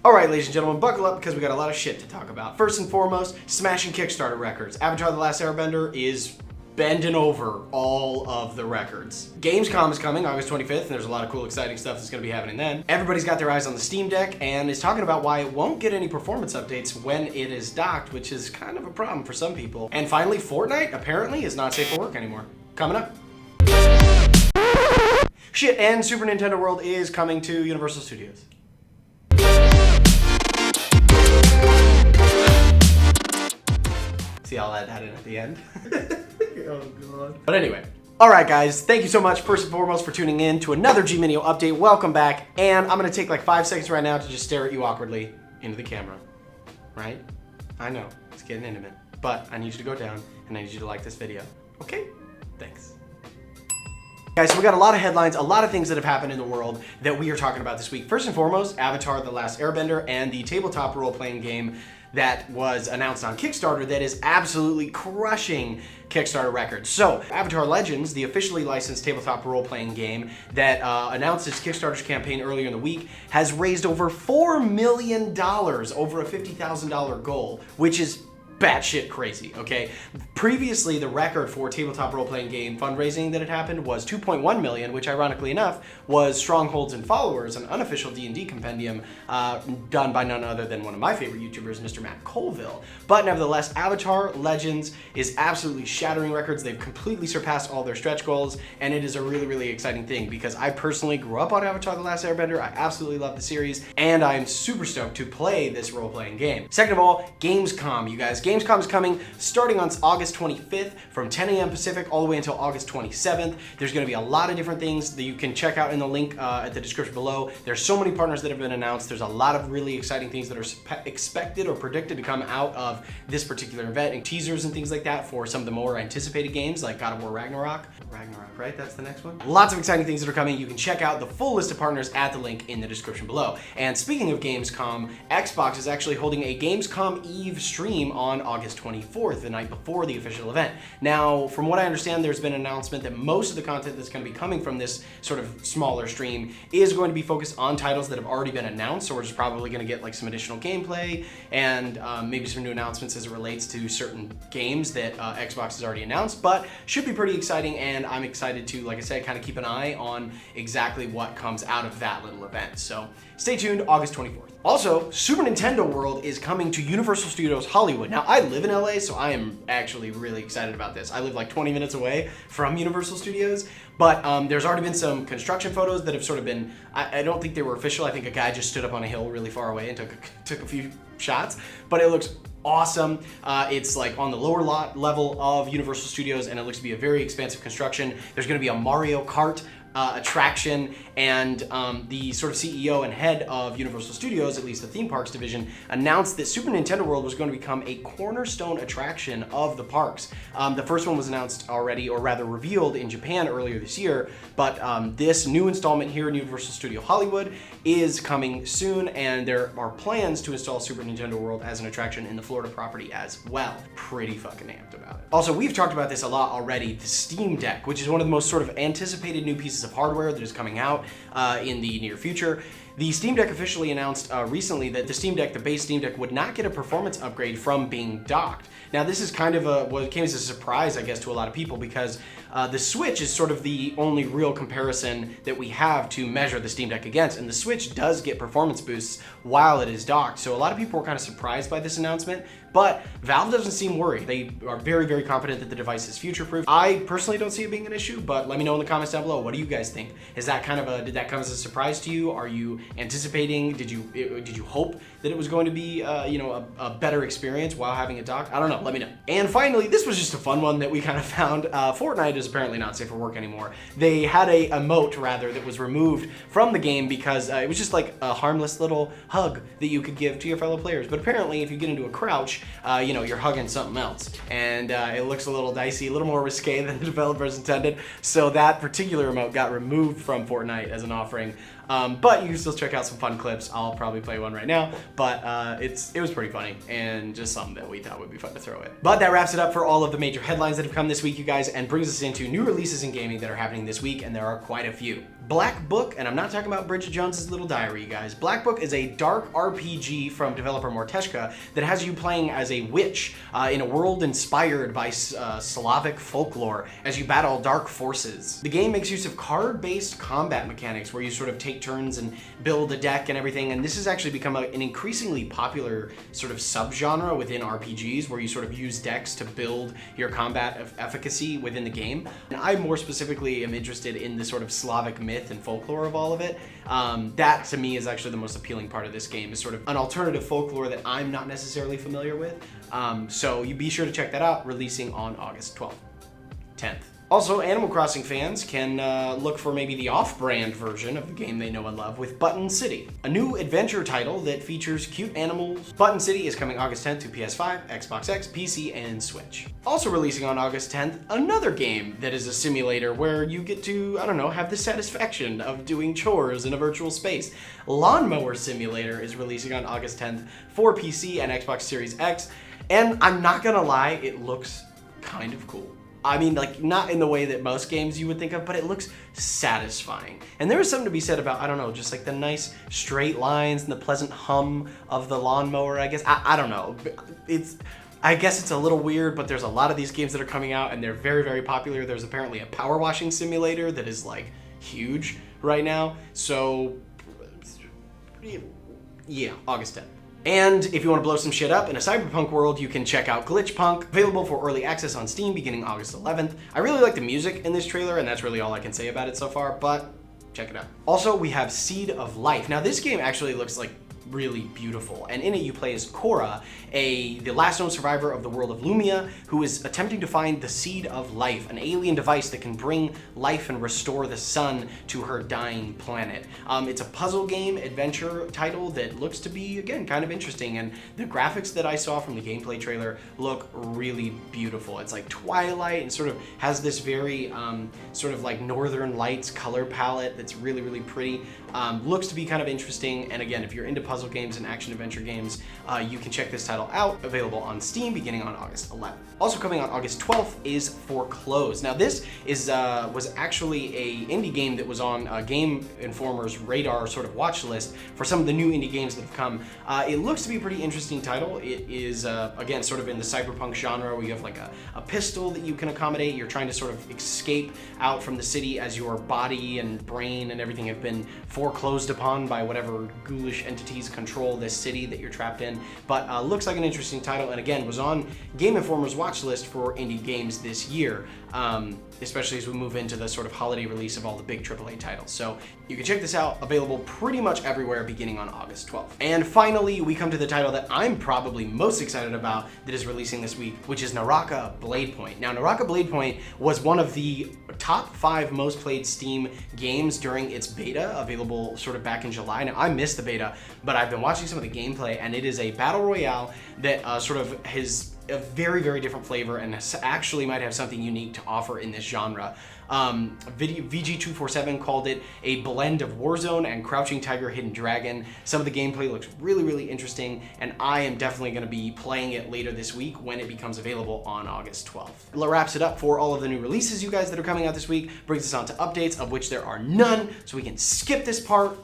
Alright, ladies and gentlemen, buckle up because we got a lot of shit to talk about. First and foremost, smashing Kickstarter records. Avatar The Last Airbender is bending over all of the records. Gamescom is coming August 25th, and there's a lot of cool, exciting stuff that's going to be happening then. Everybody's got their eyes on the Steam Deck and is talking about why it won't get any performance updates when it is docked, which is kind of a problem for some people. And finally, Fortnite apparently is not safe for work anymore. Coming up. Shit, and Super Nintendo World is coming to Universal Studios. See, I'll add that in at the end. Oh, God. But anyway. Alright guys, thank you so much first and foremost for tuning in to another G-Mineo update. Welcome back. And I'm going to take like 5 seconds right now to just stare at you awkwardly into the camera. Right? I know, it's getting intimate. But I need you to go down and I need you to like this video. Okay? Thanks. Guys, so we got a lot of headlines, a lot of things that have happened in the world that we are talking about this week. First and foremost, Avatar The Last Airbender and the tabletop role-playing game that was announced on Kickstarter that is absolutely crushing Kickstarter records. So, Avatar Legends, the officially licensed tabletop role-playing game that announced its Kickstarter's campaign earlier in the week, has raised over $4 million over a $50,000 goal, which is batshit crazy, okay? Previously, the record for tabletop role-playing game fundraising that had happened was 2.1 million, which ironically enough was Strongholds and Followers, an unofficial D&D compendium done by none other than one of my favorite YouTubers, Mr. Matt Colville. But nevertheless, Avatar Legends is absolutely shattering records. They've completely surpassed all their stretch goals, and it is a really, really exciting thing because I personally grew up on Avatar The Last Airbender. I absolutely love the series, and I am super stoked to play this role-playing game. Second of all, Gamescom, you guys. Gamescom is coming starting on August 25th from 10 a.m. Pacific all the way until August 27th. There's going to be a lot of different things that you can check out in the link at the description below. There's so many partners that have been announced. There's a lot of really exciting things that are expected or predicted to come out of this particular event, and teasers and things like that for some of the more anticipated games like God of War Ragnarok. Ragnarok, right? That's the next one. Lots of exciting things that are coming. You can check out the full list of partners at the link in the description below. And speaking of Gamescom, Xbox is actually holding a Gamescom Eve stream on August 24th, the night before the official event. Now, from what I understand, there's been an announcement that most of the content that's going to be coming from this sort of smaller stream is going to be focused on titles that have already been announced, so we're just probably going to get like some additional gameplay and maybe some new announcements as it relates to certain games that Xbox has already announced, but should be pretty exciting, and I'm excited to, like I said, kind of keep an eye on exactly what comes out of that little event. So stay tuned, August 24th. Also, Super Nintendo World is coming to Universal Studios Hollywood. Now, I live in LA, so I am actually really excited about this. I live like 20 minutes away from Universal Studios, but there's already been some construction photos that have sort of been, I don't think they were official. I think a guy just stood up on a hill really far away and took a few shots, but it looks awesome. It's like on the lower lot level of Universal Studios, and it looks to be a very expansive construction. There's going to be a Mario Kart attraction, and the sort of CEO and head of Universal Studios, at least the theme parks division, announced that Super Nintendo World was going to become a cornerstone attraction of the parks. The first one was announced already, or rather revealed in Japan earlier this year, but this new installment here in Universal Studio Hollywood is coming soon, and there are plans to install Super Nintendo World as an attraction in the Florida property as well. Pretty fucking amped about it. Also, we've talked about this a lot already, the Steam Deck, which is one of the most sort of anticipated new pieces of hardware that is coming out in the near future. The Steam Deck officially announced recently that the Steam Deck, the base Steam Deck, would not get a performance upgrade from being docked. Now, this is kind of what came as a surprise, I guess, to a lot of people because the Switch is sort of the only real comparison that we have to measure the Steam Deck against, and the Switch does get performance boosts while it is docked. So a lot of people were kind of surprised by this announcement, but Valve doesn't seem worried. They are very, very confident that the device is future-proof. I personally don't see it being an issue, but let me know in the comments down below. What do you guys think? Is that kind of did that come as a surprise to you? Are you anticipating? Did you hope that it was going to be a better experience while having it docked? I don't know. Let me know. And finally, this was just a fun one that we kind of found. Fortnite is apparently not safe for work anymore. They had a emote rather that was removed from the game because it was just like a harmless little hug that you could give to your fellow players. But apparently, if you get into a crouch, you're hugging something else, and it looks a little dicey, a little more risque than the developers intended. So that particular emote got removed from Fortnite as an offering. But you can still check out some fun clips. I'll probably play one right now, but it was pretty funny and just something that we thought would be fun to throw in. But that wraps it up for all of the major headlines that have come this week, you guys, and brings us into new releases in gaming that are happening this week, and there are quite a few. Black Book, and I'm not talking about Bridget Jones's Little Diary, you guys. Black Book is a dark RPG from developer Morteshka that has you playing as a witch in a world inspired by Slavic folklore as you battle dark forces. The game makes use of card-based combat mechanics where you sort of take turns and build a deck and everything, and this has actually become an increasingly popular sort of subgenre within RPGs where you sort of use decks to build your combat efficacy within the game. And I more specifically am interested in the sort of Slavic myth and folklore of all of it. That to me is actually the most appealing part of this game, is sort of an alternative folklore that I'm not necessarily familiar with. So you be sure to check that out, releasing on August 12th, 10th. Also, Animal Crossing fans can look for maybe the off-brand version of the game they know and love with Button City, a new adventure title that features cute animals. Button City is coming August 10th to PS5, Xbox X, PC, and Switch. Also releasing on August 10th, another game that is a simulator where you get to, I don't know, have the satisfaction of doing chores in a virtual space. Lawnmower Simulator is releasing on August 10th for PC and Xbox Series X, and I'm not gonna lie, it looks kind of cool. I mean, like, not in the way that most games you would think of, but it looks satisfying. And there is something to be said about, I don't know, just like the nice straight lines and the pleasant hum of the lawnmower, I guess. I don't know. I guess it's a little weird, but there's a lot of these games that are coming out and they're very, very popular. There's apparently a power washing simulator that is like huge right now. So, yeah, August 10th. And if you want to blow some shit up in a cyberpunk world, you can check out Glitchpunk, available for early access on Steam beginning August 11th. I really like the music in this trailer, and that's really all I can say about it so far, but check it out. Also, we have Seed of Life. Now, this game actually looks like really beautiful, and in it you play as Cora, the last known survivor of the world of Lumia, who is attempting to find the Seed of Life, an alien device that can bring life and restore the sun to her dying planet. It's a puzzle game adventure title that looks to be, again, kind of interesting, and the graphics that I saw from the gameplay trailer look really beautiful. It's like Twilight and sort of has this very sort of like Northern Lights color palette that's really, really pretty. Looks to be kind of interesting, and again, if you're into puzzle games and action adventure games, you can check this title out, available on Steam beginning on August 11th. Also coming on August 12th is Foreclosure. Now this is was actually a indie game that was on Game Informer's radar sort of watch list for some of the new indie games that have come. It looks to be a pretty interesting title. It is, again, sort of in the cyberpunk genre where you have like a pistol that you can accommodate. You're trying to sort of escape out from the city as your body and brain and everything have been foreclosed upon by whatever ghoulish entities control this city that you're trapped in. But looks like an interesting title, and again, was on Game Informer's watch list for indie games this year, especially as we move into the sort of holiday release of all the big AAA titles. So you can check this out, available pretty much everywhere beginning on August 12th. And finally, we come to the title that I'm probably most excited about that is releasing this week, which is Naraka Bladepoint. Now, Naraka Bladepoint was one of the top 5 most played Steam games during its beta, available sort of back in July. Now, I missed the beta, but I've been watching some of the gameplay, and it is a battle royale that sort of has a very, very different flavor and actually might have something unique to offer in this genre. VG247 called it a blend of Warzone and Crouching Tiger, Hidden Dragon. Some of the gameplay looks really, really interesting, and I am definitely going to be playing it later this week when it becomes available on August 12th. That wraps it up for all of the new releases, you guys, that are coming out this week. Brings us on to updates, of which there are none, so we can skip this part.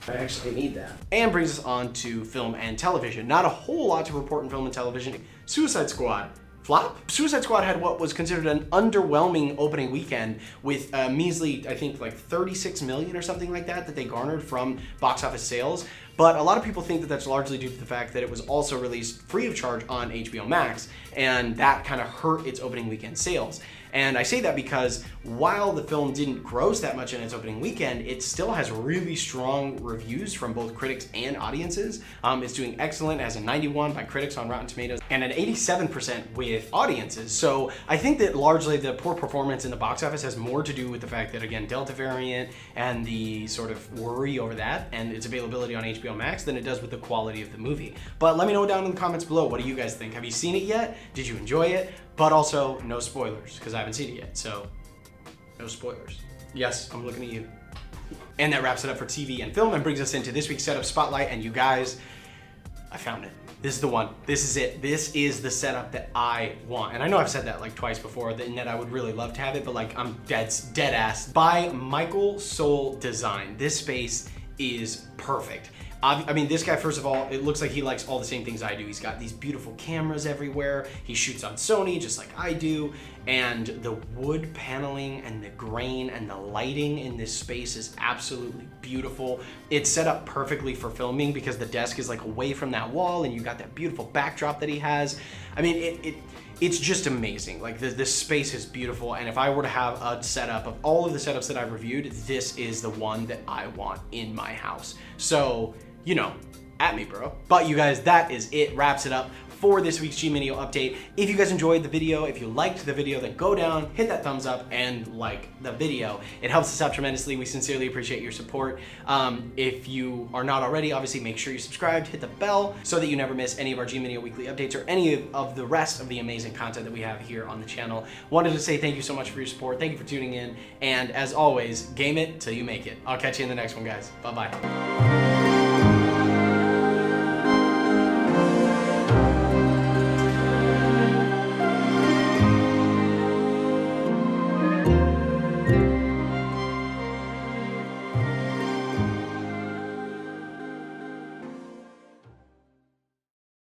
I actually need that. And brings us on to film and television. Not a whole lot to report in film and television. Suicide Squad. Flop? Suicide Squad had what was considered an underwhelming opening weekend with a measly, I think, like 36 million or something like that they garnered from box office sales. But a lot of people think that that's largely due to the fact that it was also released free of charge on HBO Max, and that kind of hurt its opening weekend sales. And I say that because while the film didn't gross that much in its opening weekend, it still has really strong reviews from both critics and audiences. It's doing excellent, as a 91 by critics on Rotten Tomatoes and an 87% with audiences. So I think that largely the poor performance in the box office has more to do with the fact that, again, Delta variant and the sort of worry over that and its availability on HBO Max than it does with the quality of the movie. But let me know down in the comments below, what do you guys think? Have you seen it yet? Did you enjoy it? But also, no spoilers, because I haven't seen it yet, so no spoilers. Yes, I'm looking at you. And that wraps it up for TV and film and brings us into this week's Setup Spotlight. And you guys, I found it. This is the one. This is it. This is the setup that I want. And I know I've said that like twice before, that I would really love to have it, but like I'm dead ass. By Michael Soul Design. This space is perfect. I mean, this guy, first of all, it looks like he likes all the same things I do. He's got these beautiful cameras everywhere. He shoots on Sony just like I do. And the wood paneling and the grain and the lighting in this space is absolutely beautiful. It's set up perfectly for filming because the desk is like away from that wall and you got that beautiful backdrop that he has. I mean, it's just amazing. Like this space is beautiful. And if I were to have a setup of all of the setups that I've reviewed, this is the one that I want in my house. So, you know, at me, bro. But you guys, that is it. Wraps it up for this week's GMineo update. If you guys enjoyed the video, if you liked the video, then go down, hit that thumbs up, and like the video. It helps us out tremendously. We sincerely appreciate your support. If you are not already, obviously make sure you're subscribed, hit the bell so that you never miss any of our GMineo weekly updates or any of the rest of the amazing content that we have here on the channel. Wanted to say thank you so much for your support. Thank you for tuning in. And as always, game it till you make it. I'll catch you in the next one, guys. Bye-bye.